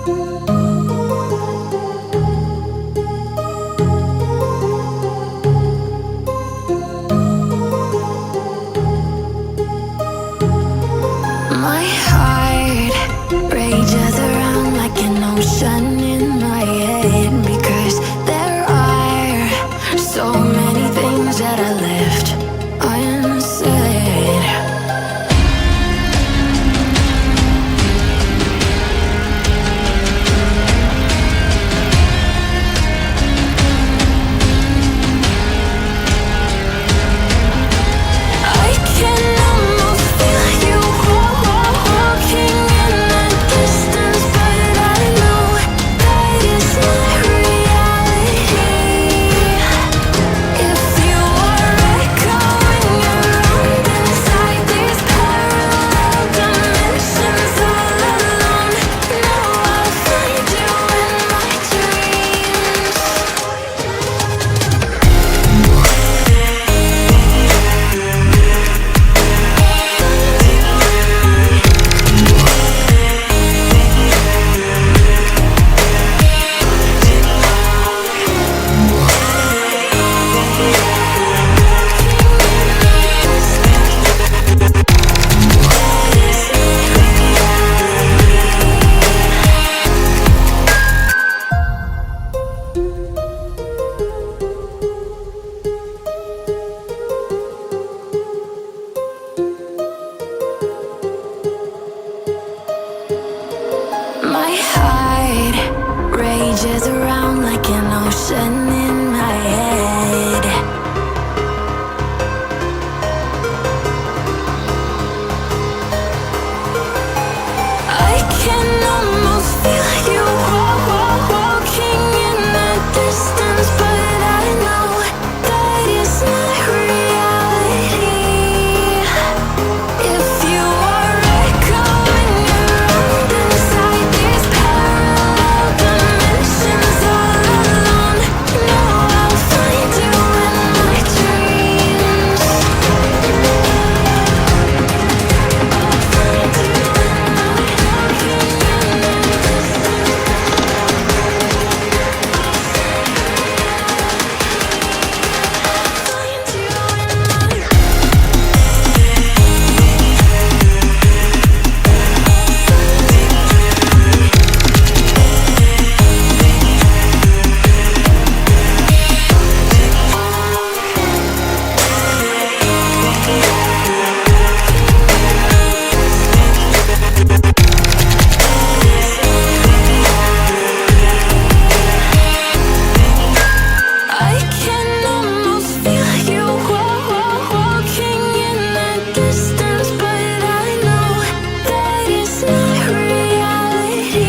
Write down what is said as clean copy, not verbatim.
My heart rages around like an ocean in my head, because there are so many things that I left unsaid. I can almost feel you walking in the distance, but I know that is not reality. If you are echoing around inside these parallel dimensions all alone, know I'll find you in my dreams. My heart rages around like an ocean in my head. I can almost feel you walking in the distance, but I know that is not reality. If you are echoing around inside these parallel dimensions all alone, know I'll find you in my dreams. I'll find you in my walking in the I can almost feel you walking in the distance, but I know that is not reality.